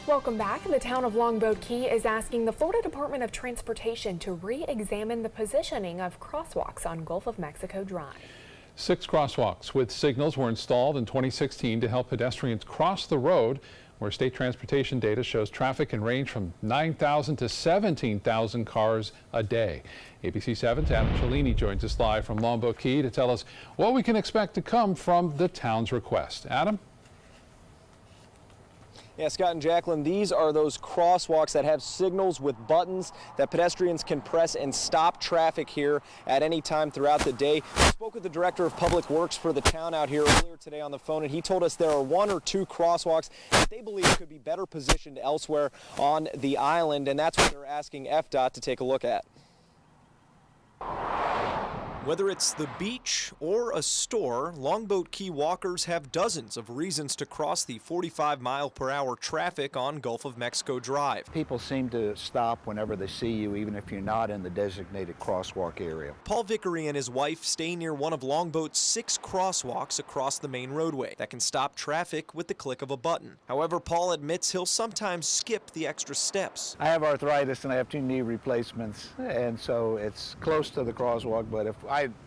Welcome back. The town of Longboat Key is asking the Florida Department of Transportation to re-examine the positioning of crosswalks on Gulf of Mexico Drive. 6 crosswalks with signals were installed in 2016 to help pedestrians cross the road, where state transportation data shows traffic can range from 9,000 to 17,000 cars a day. ABC 7's Adam Cellini joins us live from Longboat Key to tell us what we can expect to come from the town's request. Adam? Yeah, Scott and Jacqueline, these are those crosswalks that have signals with buttons that pedestrians can press and stop traffic here at any time throughout the day. We spoke with the director of public works for the town out here earlier today on the phone, and he told us there are 1 or 2 crosswalks that they believe could be better positioned elsewhere on the island, and that's what they're asking FDOT to take a look at. Whether it's the beach or a store, Longboat Key walkers have dozens of reasons to cross the 45-mile-per-hour traffic on Gulf of Mexico Drive. People seem to stop whenever they see you, even if you're not in the designated crosswalk area. Paul Vickery and his wife stay near one of Longboat's 6 crosswalks across the main roadway that can stop traffic with the click of a button. However, Paul admits he'll sometimes skip the extra steps. I have arthritis and I have 2 knee replacements, and so it's close to the crosswalk, but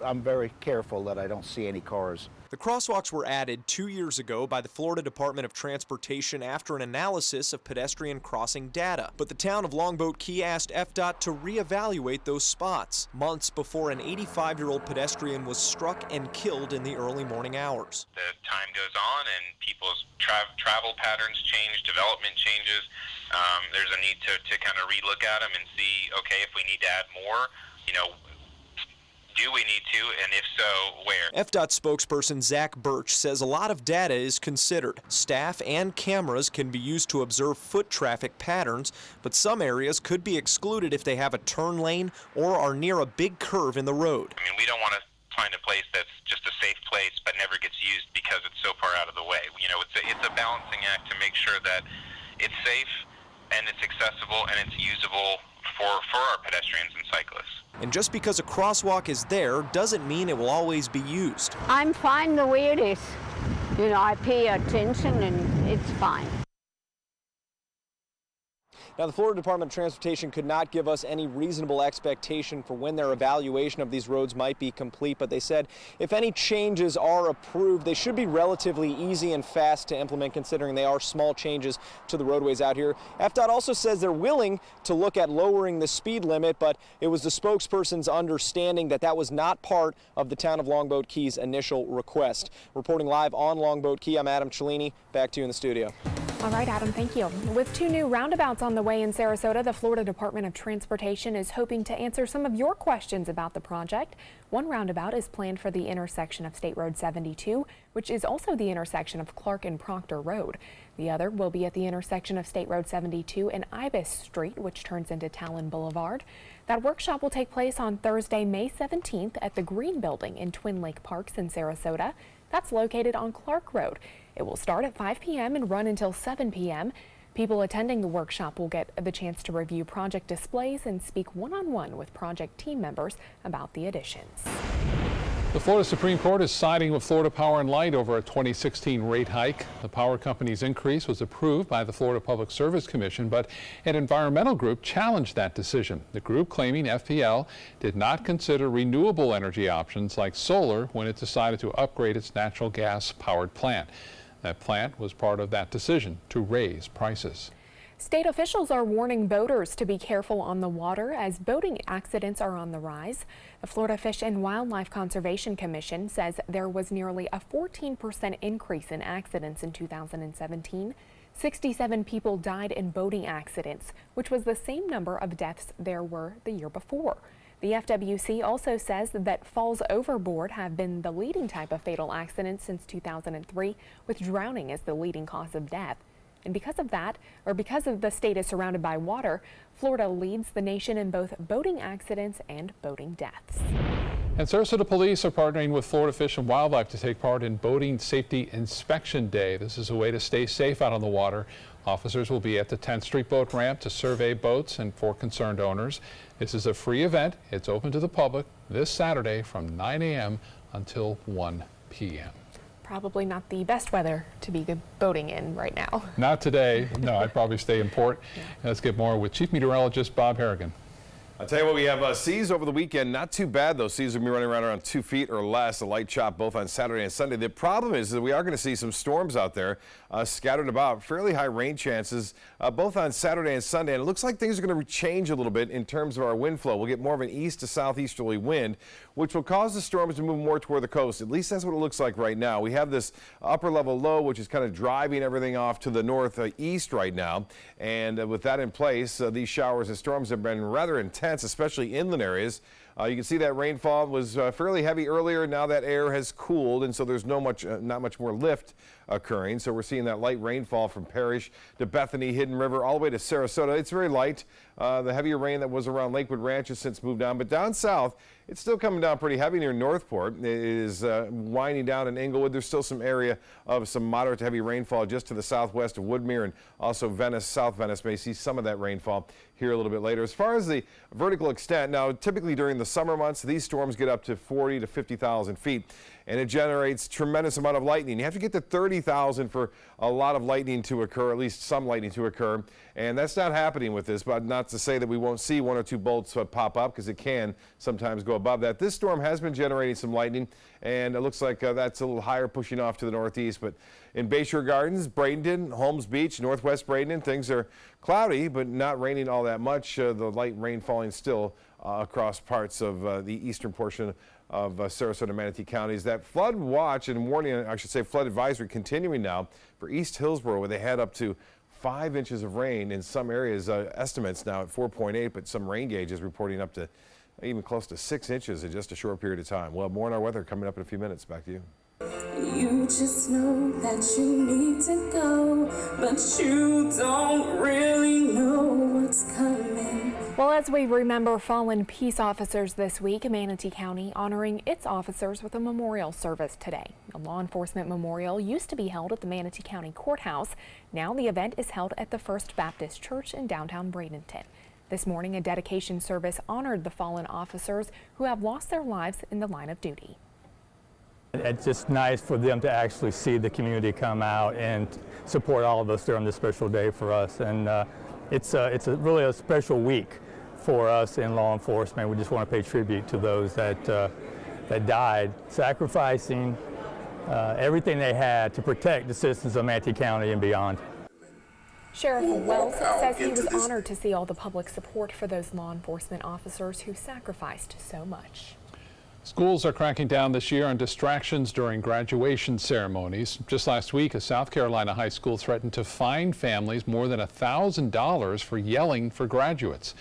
I'm very careful that I don't see any cars. The crosswalks were added 2 years ago by the Florida Department of Transportation after an analysis of pedestrian crossing data. But the town of Longboat Key asked FDOT to reevaluate those spots months before an 85-year-old pedestrian was struck and killed in the early morning hours. The time goes on and people's travel patterns change, development changes. There's a need to kind of relook at them and see, okay, if we need to add more, do we need to, and if so, where? FDOT spokesperson Zach Birch says a lot of data is considered. Staff and cameras can be used to observe foot traffic patterns, but some areas could be excluded if they have a turn lane or are near a big curve in the road. I mean, we don't want to find a place that's just a safe place but never gets used because it's so far out of the way. It's a balancing act to make sure that it's safe and it's accessible and it's usable for our pedestrians and cyclists. And just because a crosswalk is there doesn't mean it will always be used. I'm fine the way it is. I pay attention and it's fine. Now, the Florida Department of Transportation could not give us any reasonable expectation for when their evaluation of these roads might be complete, but they said if any changes are approved, they should be relatively easy and fast to implement, considering they are small changes to the roadways out here. FDOT also says they're willing to look at lowering the speed limit, but it was the spokesperson's understanding that that was not part of the town of Longboat Key's initial request. Reporting live on Longboat Key, I'm Adam Cellini. Back to you in the studio. All right, Adam, thank you. With 2 new roundabouts on the way in Sarasota, the Florida Department of Transportation is hoping to answer some of your questions about the project. One roundabout is planned for the intersection of State Road 72, which is also the intersection of Clark and Proctor Road. The other will be at the intersection of State Road 72 and Ibis Street, which turns into Talon Boulevard. That workshop will take place on Thursday, May 17th at the Green Building in Twin Lake Parks in Sarasota. That's located on Clark Road. It will start at 5 p.m. and run until 7 p.m. People attending the workshop will get the chance to review project displays and speak one-on-one with project team members about the additions. The Florida Supreme Court is siding with Florida Power & Light over a 2016 rate hike. The power company's increase was approved by the Florida Public Service Commission, but an environmental group challenged that decision. The group claiming FPL did not consider renewable energy options like solar when it decided to upgrade its natural gas powered plant. That plant was part of that decision to raise prices. State officials are warning boaters to be careful on the water as boating accidents are on the rise. The Florida Fish and Wildlife Conservation Commission says there was nearly a 14% increase in accidents in 2017. 67 people died in boating accidents, which was the same number of deaths there were the year before. The FWC also says that falls overboard have been the leading type of fatal accident since 2003, with drowning as the leading cause of death. And because of the state is surrounded by water, Florida leads the nation in both boating accidents and boating deaths. And Sarasota police are partnering with Florida Fish and Wildlife to take part in Boating Safety Inspection Day. This is a way to stay safe out on the water. Officers will be at the 10th Street boat ramp to survey boats and for concerned owners. This is a free event. It's open to the public this Saturday from 9 a.m. until 1 p.m. Probably not the best weather to be boating in right now. Not today. No, I'd probably stay in port. Let's get more with Chief Meteorologist Bob Harrigan. I'll tell you what, we have seas over the weekend. Not too bad, though. Seas will be running around 2 feet or less, a light chop both on Saturday and Sunday. The problem is that we are going to see some storms out there scattered about. Fairly high rain chances both on Saturday and Sunday. And it looks like things are going to change a little bit in terms of our wind flow. We'll get more of an east to southeasterly wind, which will cause the storms to move more toward the coast. At least that's what it looks like right now. We have this upper level low, which is kind of driving everything off to the northeast right now. And with that in place, these showers and storms have been rather intense, especially inland areas. You can see that rainfall was fairly heavy earlier. Now that air has cooled, and so there's not much more lift occurring. So we're seeing that light rainfall from Parrish to Bethany, Hidden River, all the way to Sarasota. It's very light. The heavier rain that was around Lakewood Ranch has since moved down, but down south, it's still coming down pretty heavy near Northport. It is winding down in Englewood. There's still some area of some moderate to heavy rainfall just to the southwest of Woodmere, and also Venice, South Venice may see some of that rainfall here a little bit later. As far as the vertical extent, now typically during the summer months, these storms get up to 40 to 50,000 feet, and it generates tremendous amount of lightning. You have to get to 30,000 for a lot of lightning to occur, at least some lightning to occur, and that's not happening with this, but not to say that we won't see 1 or 2 bolts pop up, because it can sometimes go above that. This storm has been generating some lightning, and it looks like that's a little higher, pushing off to the northeast. But in Bayshore Gardens, Bradenton, Holmes Beach, northwest Bradenton, things are cloudy, but not raining all that much. The light rain falling still across parts of the eastern portion of Sarasota and Manatee counties. That flood watch and warning, I should say flood advisory, continuing now for East Hillsborough, where they had up to 5 inches of rain in some areas. Estimates now at 4.8, but some rain gauges reporting up to even close to 6 inches in just a short period of time. Well, more on our weather coming up in a few minutes. Back to you. You just know that you need to go, but you don't really know what's coming. Well, as we remember fallen peace officers this week, Manatee County honoring its officers with a memorial service today. A law enforcement memorial used to be held at the Manatee County Courthouse. Now the event is held at the First Baptist Church in downtown Bradenton. This morning, a dedication service honored the fallen officers who have lost their lives in the line of duty. It's just nice for them to actually see the community come out and support all of us during this special day for us. And it's really a special week for us in law enforcement. We just want to pay tribute to those that died, sacrificing everything they had to protect the citizens of Manatee County and beyond. Sheriff Wells says he was honored to see all the public support for those law enforcement officers who sacrificed so much. Schools are cracking down this year on distractions during graduation ceremonies. Just last week, a South Carolina high school threatened to fine families more than $1,000 for yelling for graduates.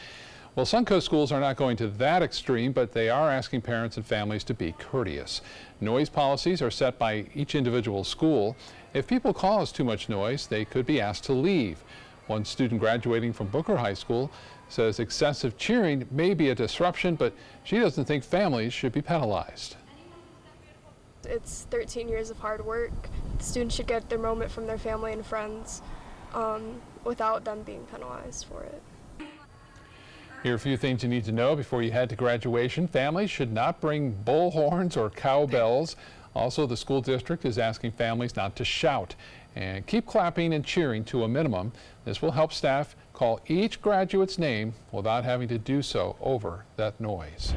Well, Suncoast schools are not going to that extreme, but they are asking parents and families to be courteous. Noise policies are set by each individual school. If people cause too much noise, they could be asked to leave. One student graduating from Booker High School says excessive cheering may be a disruption, but she doesn't think families should be penalized. It's 13 years of hard work. The students should get their moment from their family and friends without them being penalized for it. Here are a few things you need to know before you head to graduation. Families should not bring bullhorns or cowbells. Also, the school district is asking families not to shout and keep clapping and cheering to a minimum. This will help staff call each graduate's name without having to do so over that noise.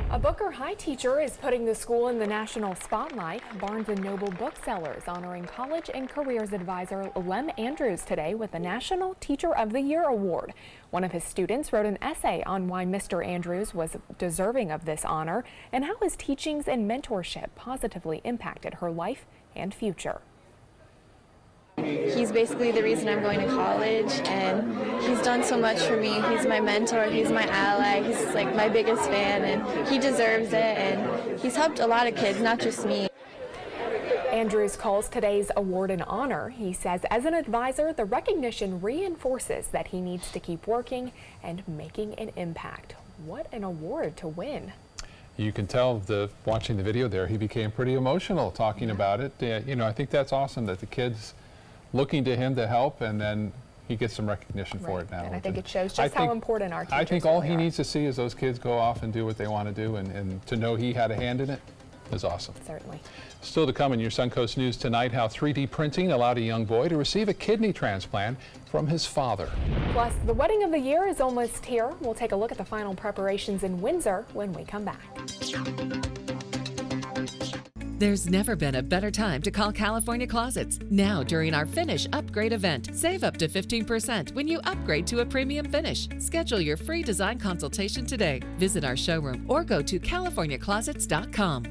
A Booker High teacher is putting the school in the national spotlight. Barnes & Noble Booksellers honoring college and careers advisor Lem Andrews today with the National Teacher of the Year Award. One of his students wrote an essay on why Mr. Andrews was deserving of this honor and how his teachings and mentorship positively impacted her life and future. He's basically the reason I'm going to college, and he's done so much for me. He's my mentor, he's my ally, he's like my biggest fan, and he deserves it, and he's helped a lot of kids, not just me. Andrews calls today's award an honor. He says as an advisor, the recognition reinforces that he needs to keep working and making an impact. What an award to win. You can tell watching the video there, he became pretty emotional talking about it. You know, I think that's awesome that the kids looking to him to help, and then he gets some recognition for it now. And I think it shows just how important our teachers I think all really he are. needs to see is those kids go off and do what they want to do, and to know he had a hand in it. is awesome. Certainly. Still to come in your Suncoast News tonight, how 3D printing allowed a young boy to receive a kidney transplant from his father. Plus, the wedding of the year is almost here. We'll take a look at the final preparations in Windsor when we come back. There's never been a better time to call California Closets. Now during our Finish Upgrade event, save up to 15% when you upgrade to a premium finish. Schedule your free design consultation today. Visit our showroom or go to californiaclosets.com.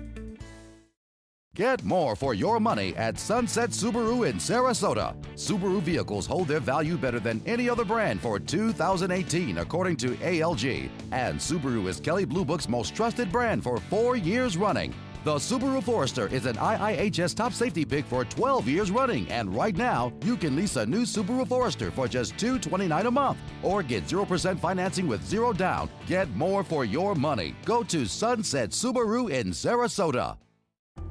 Get more for your money at Sunset Subaru in Sarasota. Subaru vehicles hold their value better than any other brand for 2018, according to ALG. And Subaru is Kelley Blue Book's most trusted brand for 4 years running. The Subaru Forester is an IIHS top safety pick for 12 years running, and right now, you can lease a new Subaru Forester for just $229 a month, or get 0% financing with 0 down. Get more for your money. Go to Sunset Subaru in Sarasota.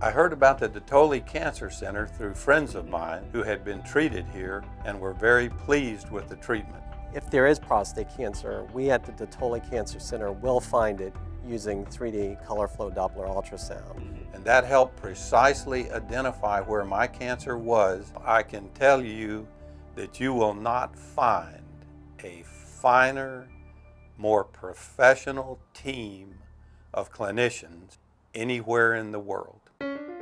I heard about the Dotole Cancer Center through friends of mine who had been treated here and were very pleased with the treatment. If there is prostate cancer, we at the Dotole Cancer Center will find it using 3D color flow Doppler ultrasound. And that helped precisely identify where my cancer was. I can tell you that you will not find a finer, more professional team of clinicians anywhere in the world.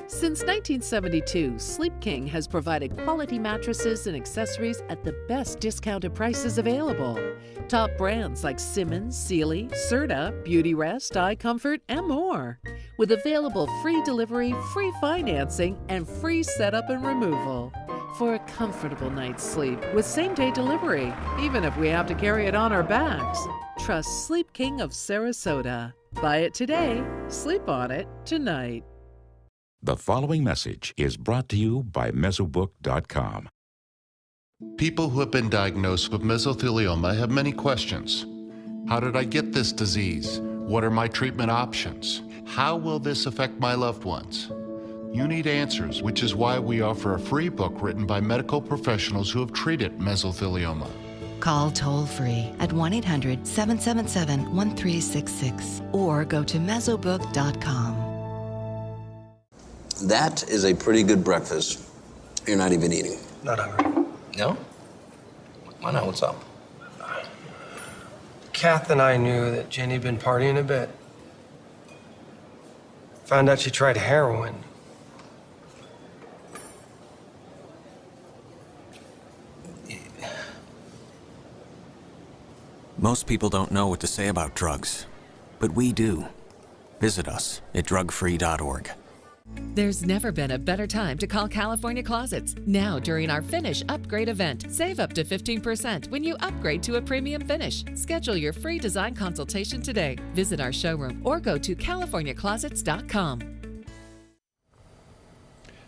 Since 1972, Sleep King has provided quality mattresses and accessories at the best discounted prices available. Top brands like Simmons, Sealy, Serta, Beautyrest, iComfort, and more. With available free delivery, free financing, and free setup and removal. For a comfortable night's sleep with same-day delivery, even if we have to carry it on our backs. Trust Sleep King of Sarasota. Buy it today, sleep on it tonight. The following message is brought to you by Mesobook.com. People who have been diagnosed with mesothelioma have many questions. How did I get this disease? What are my treatment options? How will this affect my loved ones? You need answers, which is why we offer a free book written by medical professionals who have treated mesothelioma. Call toll-free at 1-800-777-1366 or go to Mesobook.com. That is a pretty good breakfast. You're not even eating. Not hungry. No? Why not? What's up? Kath and I knew that Jenny had been partying a bit. Found out she tried heroin. Most people don't know what to say about drugs, but we do. Visit us at drugfree.org. There's never been a better time to call California Closets. Now during our Finish Upgrade event, save up to 15% when you upgrade to a premium finish. Schedule your free design consultation today. Visit our showroom or go to californiaclosets.com.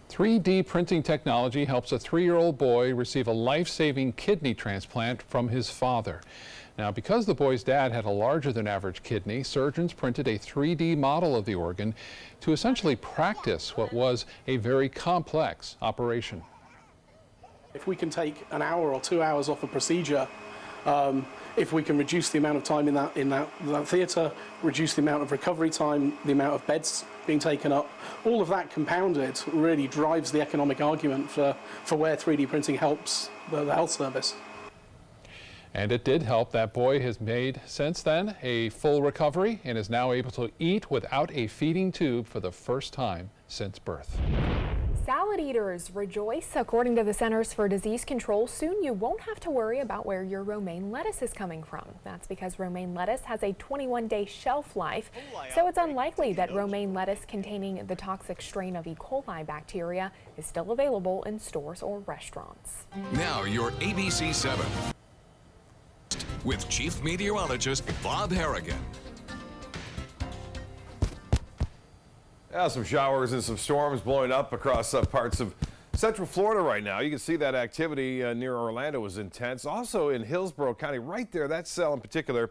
3D printing technology helps a 3-year-old boy receive a life-saving kidney transplant from his father. Now, because the boy's dad had a larger than average kidney, surgeons printed a 3D model of the organ to essentially practice what was a very complex operation. If we can take an hour or 2 hours off a procedure, if we can reduce the amount of time in that theatre, reduce the amount of recovery time, the amount of beds being taken up, all of that compounded really drives the economic argument for where 3D printing helps the health service. And it did help. That boy has made, since then, a full recovery and is now able to eat without a feeding tube for the first time since birth. Salad eaters rejoice. According to the Centers for Disease Control, soon you won't have to worry about where your romaine lettuce is coming from. That's because romaine lettuce has a 21-day shelf life, so it's unlikely that romaine lettuce containing the toxic strain of E. coli bacteria is still available in stores or restaurants. Now your ABC 7 with Chief Meteorologist Bob Harrigan. Yeah, some showers and some storms blowing up across parts of Central Florida right now. You can see that activity near Orlando was intense. Also in Hillsborough County, right there, that cell in particular,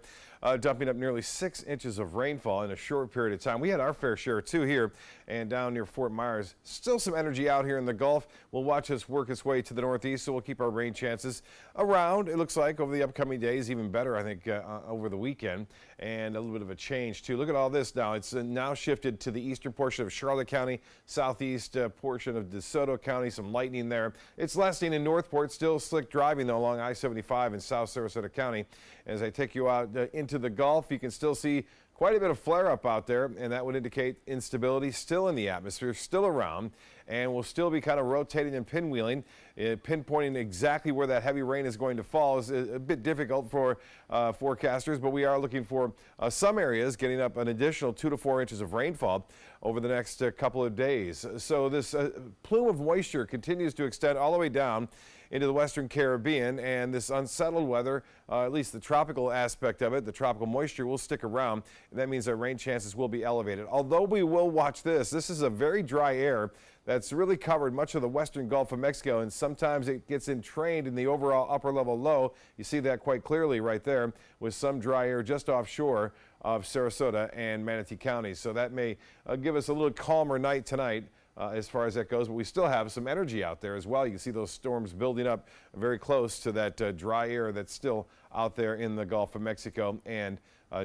dumping up nearly 6 inches of rainfall in a short period of time. We had our fair share too here and down near Fort Myers. Still some energy out here in the Gulf. We'll watch this work its way to the northeast, so we'll keep our rain chances around. It looks like over the upcoming days, even better, I think, over the weekend, and a little bit of a change too. Look at all this now. It's now shifted to the eastern portion of Charlotte County, southeast portion of DeSoto County. Some lightning there. It's lessening in Northport. Still slick driving though along I-75 in South Sarasota County. As I take you out into the Gulf, you can still see quite a bit of flare up out there, and that would indicate instability still in the atmosphere, still around, and we'll still be kind of rotating and pinwheeling. Pinpointing exactly where that heavy rain is going to fall is a bit difficult for forecasters, but we are looking for some areas getting up an additional 2 to 4 inches of rainfall over the next couple of days. So this plume of moisture continues to extend all the way down into the western Caribbean, and this unsettled weather, at least the tropical aspect of it, the tropical moisture will stick around, and that means that rain chances will be elevated. Although we will watch this is a very dry air that's really covered much of the western Gulf of Mexico, and sometimes it gets entrained in the overall upper level low. You see that quite clearly right there with some dry air just offshore of Sarasota and Manatee counties. So that may give us a little calmer night tonight. As far as that goes, but we still have some energy out there as well. You can see those storms building up very close to that dry air that's still out there in the Gulf of Mexico and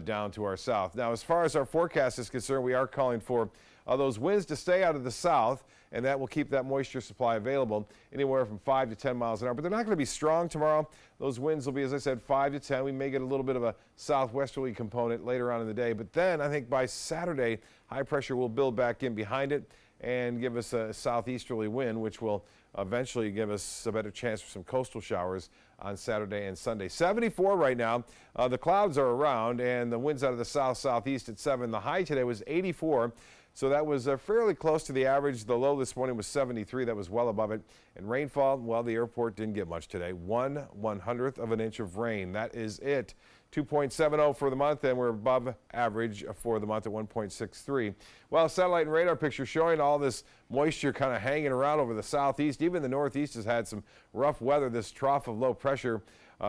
down to our south. Now, as far as our forecast is concerned, we are calling for those winds to stay out of the south, and that will keep that moisture supply available anywhere from 5 to 10 miles an hour. But they're not going to be strong tomorrow. Those winds will be, as I said, 5 to 10. We may get a little bit of a southwesterly component later on in the day. But then I think by Saturday, high pressure will build back in behind it and give us a southeasterly wind, which will eventually give us a better chance for some coastal showers on Saturday and Sunday. 74 right now. The clouds are around, and the winds out of the south-southeast at 7. The high today was 84. So that was fairly close to the average. The low this morning was 73. That was well above it. And rainfall, well, the airport didn't get much today. 1/100th of an inch of rain. That is it. 2.70 for the month, and we're above average for the month at 1.63. Well, satellite and radar picture showing all this moisture kind of hanging around over the southeast. Even the northeast has had some rough weather. This trough of low pressure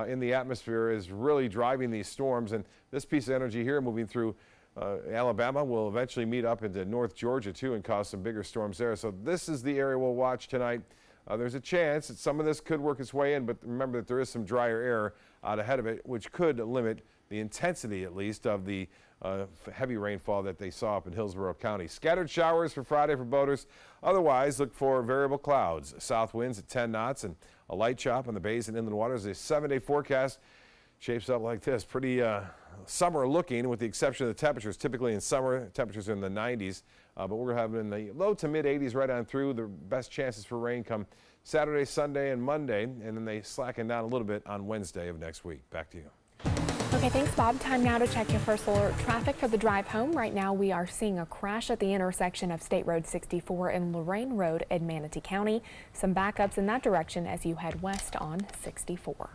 in the atmosphere is really driving these storms. And this piece of energy here moving through Alabama will eventually meet up into North Georgia too and cause some bigger storms there. So this is the area we'll watch tonight. There's a chance that some of this could work its way in, but remember that there is some drier air out ahead of it, which could limit the intensity, at least, of the heavy rainfall that they saw up in Hillsborough County. Scattered showers for Friday for boaters. Otherwise, look for variable clouds. South winds at 10 knots and a light chop on the bays and inland waters. A 7-day forecast shapes up like this. Pretty summer looking, with the exception of the temperatures. Typically in summer, temperatures are in the 90s, but we're having in the low to mid 80s right on through. The best chances for rain come Saturday, Sunday, and Monday, and then they slacken down a little bit on Wednesday of next week. Back to you. Okay, thanks, Bob. Time now to check your first alert traffic for the drive home. Right now, we are seeing a crash at the intersection of State Road 64 and Lorain Road in Manatee County. Some backups in that direction as you head west on 64.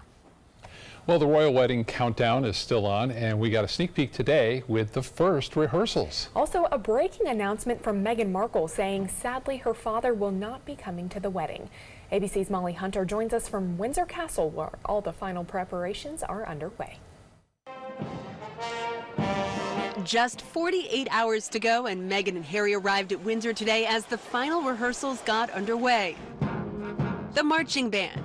Well, the royal wedding countdown is still on, and we got a sneak peek today with the first rehearsals. Also, a breaking announcement from Meghan Markle saying sadly her father will not be coming to the wedding. ABC's Molly Hunter joins us from Windsor Castle, where all the final preparations are underway. Just 48 hours to go, and Meghan and Harry arrived at Windsor today as the final rehearsals got underway. The marching band,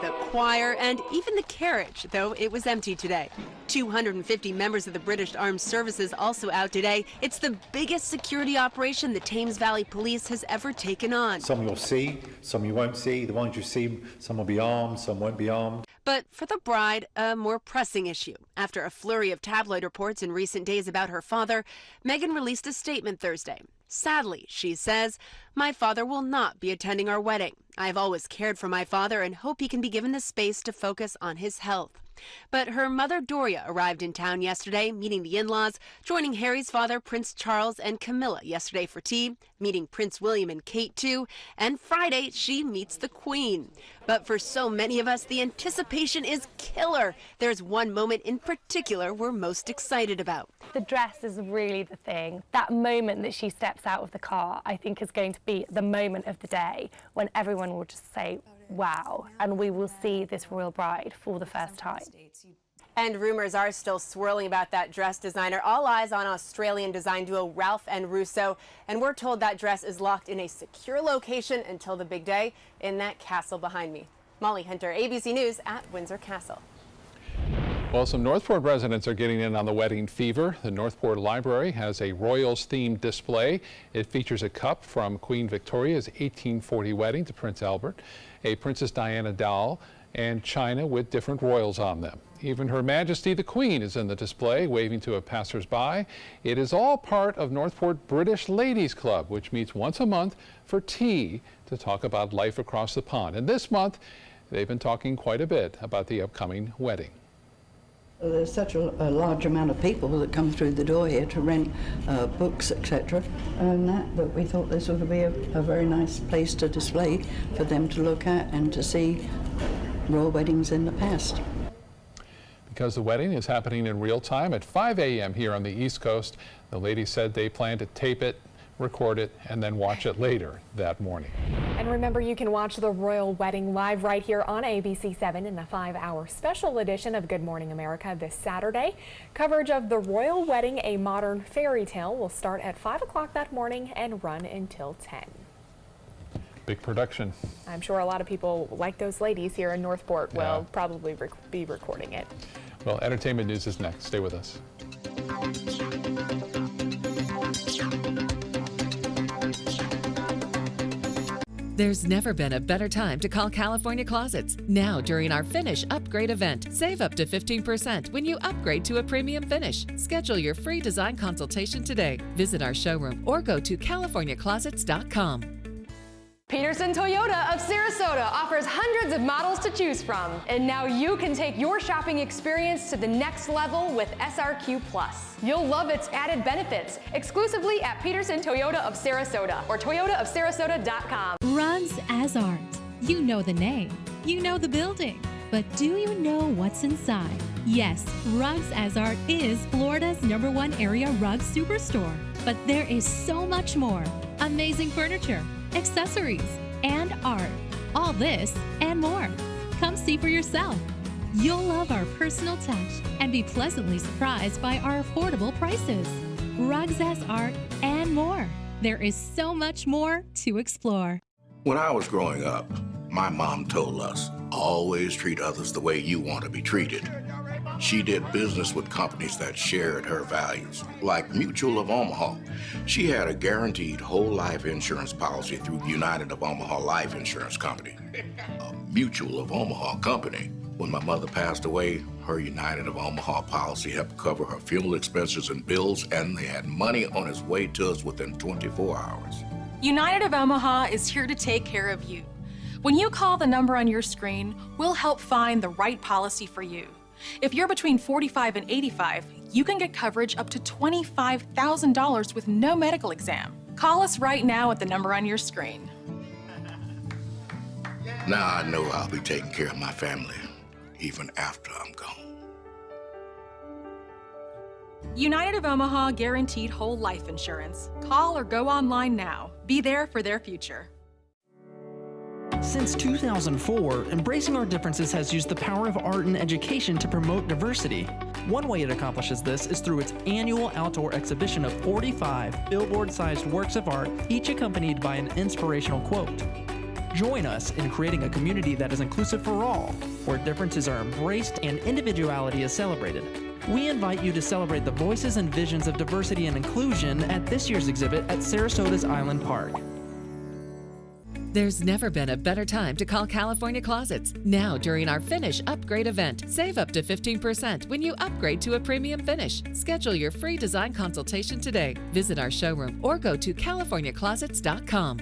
the choir, and even the carriage, though it was empty today. 250 members of the British Armed Services also out today. It's the biggest security operation the Thames Valley Police has ever taken on. Some you'll see, some you won't see. The ones you see, some will be armed, some won't be armed. But for the bride, a more pressing issue. After a flurry of tabloid reports in recent days about her father, Meghan released a statement Thursday. Sadly, she says, "My father will not be attending our wedding. I've always cared for my father and hope he can be given the space to focus on his health." But her mother, Doria, arrived in town yesterday, meeting the in-laws, joining Harry's father, Prince Charles, and Camilla yesterday for tea, meeting Prince William and Kate, too, and Friday, she meets the Queen. But for so many of us, the anticipation is killer. There's one moment in particular we're most excited about. The dress is really the thing. That moment that she steps out of the car, I think, is going to be the moment of the day when everyone will just say, wow, and we will see this royal bride for the first time. And rumors are still swirling about that dress designer. All eyes on Australian design duo Ralph and Russo. And we're told that dress is locked in a secure location until the big day in that castle behind me. Molly Hunter, ABC News at Windsor Castle. Well, some Northport residents are getting in on the wedding fever. The Northport Library has a Royals-themed display. It features a cup from Queen Victoria's 1840 wedding to Prince Albert, a Princess Diana doll, and china with different royals on them. Even Her Majesty the Queen is in the display, waving to a passersby. It is all part of Northport British Ladies Club, which meets once a month for tea to talk about life across the pond. And this month, they've been talking quite a bit about the upcoming wedding. There's such a large amount of people that come through the door here to rent books, etc., and that we thought this would be a very nice place to display for them to look at and to see royal weddings in the past. Because the wedding is happening in real time at 5 a.m. here on the East Coast, the ladies said they plan to tape it, record it, and then watch it later that morning. And remember, you can watch the royal wedding live right here on ABC 7 in the 5-hour special edition of Good Morning America this Saturday. Coverage of the royal wedding, a modern fairy tale, will start at 5 o'clock that morning and run until 10. Big production. I'm sure a lot of people, like those ladies here in Northport, will probably be recording it. Well, entertainment news is next. Stay with us. There's never been a better time to call California Closets. Now, during our Finish Upgrade event, save up to 15% when you upgrade to a premium finish. Schedule your free design consultation today. Visit our showroom or go to CaliforniaClosets.com. Peterson Toyota of Sarasota offers hundreds of models to choose from. And now you can take your shopping experience to the next level with SRQ Plus. You'll love its added benefits exclusively at Peterson Toyota of Sarasota or toyotaofsarasota.com. Rugs as Art. You know the name, you know the building, but do you know what's inside? Yes, Rugs as Art is Florida's #1 area rug superstore. But there is so much more. Amazing furniture, accessories, and art. All this and more. Come see for yourself. You'll love our personal touch and be pleasantly surprised by our affordable prices. Rugs as Art and more. There is so much more to explore. When I was growing up, my mom told us, always treat others the way you want to be treated. She did business with companies that shared her values, like Mutual of Omaha. She had a guaranteed whole life insurance policy through United of Omaha Life Insurance Company, a Mutual of Omaha company. When my mother passed away, her United of Omaha policy helped cover her funeral expenses and bills, and they had money on its way to us within 24 hours. United of Omaha is here to take care of you. When you call the number on your screen, we'll help find the right policy for you. If you're between 45 and 85, you can get coverage up to $25,000 with no medical exam. Call us right now at the number on your screen. Now I know I'll be taking care of my family, even after I'm gone. United of Omaha guaranteed whole life insurance. Call or go online now. Be there for their future. Since 2004, Embracing Our Differences has used the power of art and education to promote diversity. One way it accomplishes this is through its annual outdoor exhibition of 45 billboard-sized works of art, each accompanied by an inspirational quote. Join us in creating a community that is inclusive for all, where differences are embraced and individuality is celebrated. We invite you to celebrate the voices and visions of diversity and inclusion at this year's exhibit at Sarasota's Island Park. There's never been a better time to call California Closets. Now, during our Finish Upgrade event, save up to 15% when you upgrade to a premium finish. Schedule your free design consultation today. Visit our showroom or go to CaliforniaClosets.com.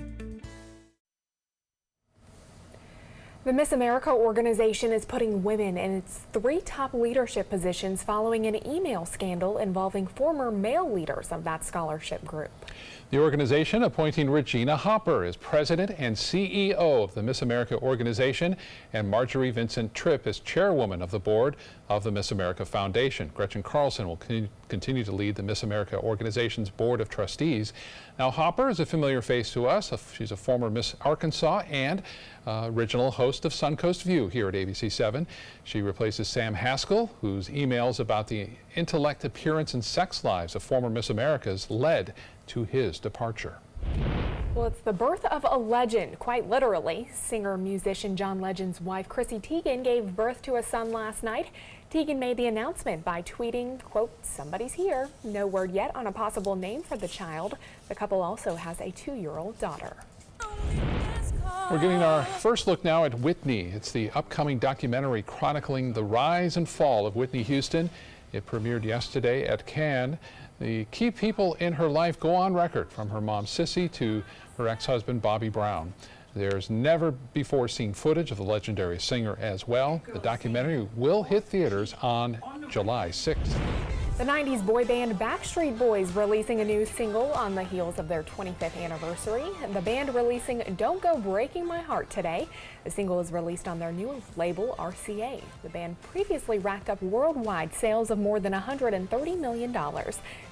The Miss America organization is putting women in its 3 top leadership positions following an email scandal involving former male leaders of that scholarship group. The organization appointing Regina Hopper as president and CEO of the Miss America organization, and Marjorie Vincent Tripp as chairwoman of the board of the Miss America Foundation. Gretchen Carlson will continue to lead the Miss America organization's board of trustees. Now, Hopper is a familiar face to us. She's a former Miss Arkansas and original host of Suncoast View here at ABC7. She replaces Sam Haskell, whose emails about the intellect, appearance, and sex lives of former Miss Americas led to his departure. Well, it's the birth of a legend, quite literally. Singer-musician John Legend's wife, Chrissy Teigen, gave birth to a son last night. Teigen made the announcement by tweeting, quote, "Somebody's here." No word yet on a possible name for the child. The couple also has a 2-year-old daughter. We're getting our first look now at Whitney. It's the upcoming documentary chronicling the rise and fall of Whitney Houston. It premiered yesterday at Cannes. The key people in her life go on record, from her mom Cissy to her ex-husband Bobby Brown. There's never before seen footage of the legendary singer as well. The documentary will hit theaters on July 6th. The 90s boy band Backstreet Boys releasing a new single on the heels of their 25th anniversary. The band releasing Don't Go Breaking My Heart today. The single is released on their new label, RCA. The band previously racked up worldwide sales of more than $130 million.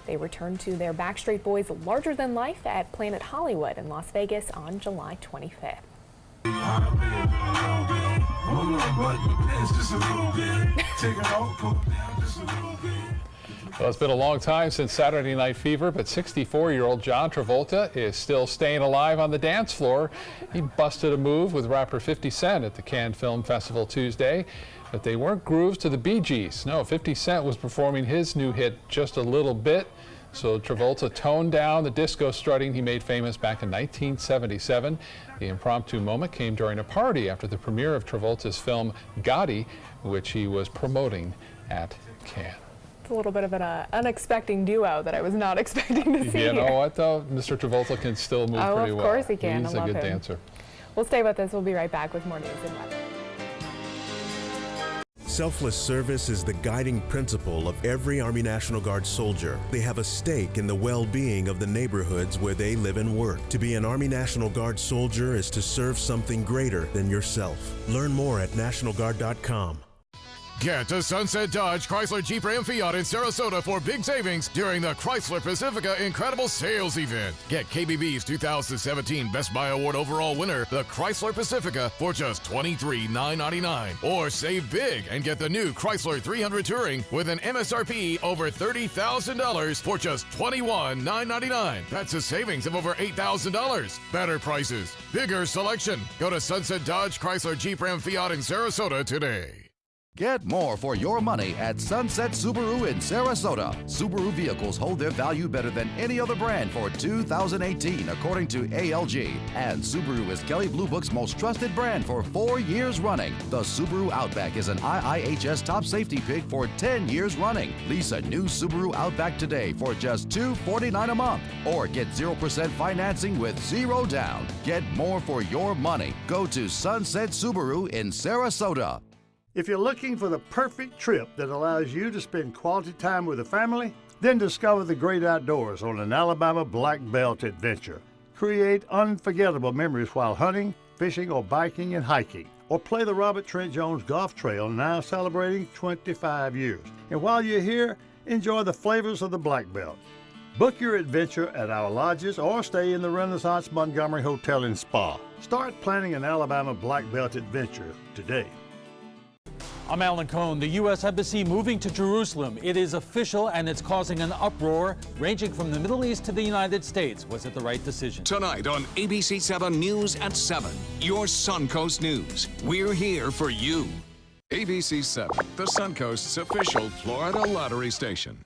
They returned to their Backstreet Boys Larger Than Life at Planet Hollywood in Las Vegas on July 25th. Well, it's been a long time since Saturday Night Fever, but 64-year-old John Travolta is still staying alive on the dance floor. He busted a move with rapper 50 Cent at the Cannes Film Festival Tuesday, but they weren't grooves to the Bee Gees. No, 50 Cent was performing his new hit Just a Little Bit, so Travolta toned down the disco strutting he made famous back in 1977. The impromptu moment came during a party after the premiere of Travolta's film Gotti, which he was promoting at Cannes. A little bit of an unexpected duo that I was not expecting to see You know here. what, though? Mr. Travolta can still move pretty well. Of course he can. He's I a love good him. dancer. Well, stay with us. We'll be right back with more news and weather. Selfless service is the guiding principle of every Army National Guard soldier. They have a stake in the well-being of the neighborhoods where they live and work. To be an Army National Guard soldier is to serve something greater than yourself. Learn more at NationalGuard.com. Get to Sunset Dodge, Chrysler, Jeep, Ram, Fiat in Sarasota for big savings during the Chrysler Pacifica Incredible Sales Event. Get KBB's 2017 Best Buy Award overall winner, the Chrysler Pacifica, for just $23,999. Or save big and get the new Chrysler 300 Touring with an MSRP over $30,000 for just $21,999. That's a savings of over $8,000. Better prices, bigger selection. Go to Sunset Dodge, Chrysler, Jeep, Ram, Fiat in Sarasota today. Get more for your money at Sunset Subaru in Sarasota. Subaru vehicles hold their value better than any other brand for 2018, according to ALG. And Subaru is Kelley Blue Book's most trusted brand for 4 years running. The Subaru Outback is an IIHS top safety pick for 10 years running. Lease a new Subaru Outback today for just $249 a month. Or get 0% financing with 0 down. Get more for your money. Go to Sunset Subaru in Sarasota. If you're looking for the perfect trip that allows you to spend quality time with the family, then discover the great outdoors on an Alabama Black Belt adventure. Create unforgettable memories while hunting, fishing, or biking and hiking. Or play the Robert Trent Jones Golf Trail, now celebrating 25 years. And while you're here, enjoy the flavors of the Black Belt. Book your adventure at our lodges or stay in the Renaissance Montgomery Hotel and Spa. Start planning an Alabama Black Belt adventure today. I'm Alan Cohn. The U.S. Embassy moving to Jerusalem. It is official and it's causing an uproar ranging from the Middle East to the United States. Was it the right decision? Tonight on ABC 7 News at 7, your Suncoast News. We're here for you. ABC 7, the Suncoast's official Florida lottery station.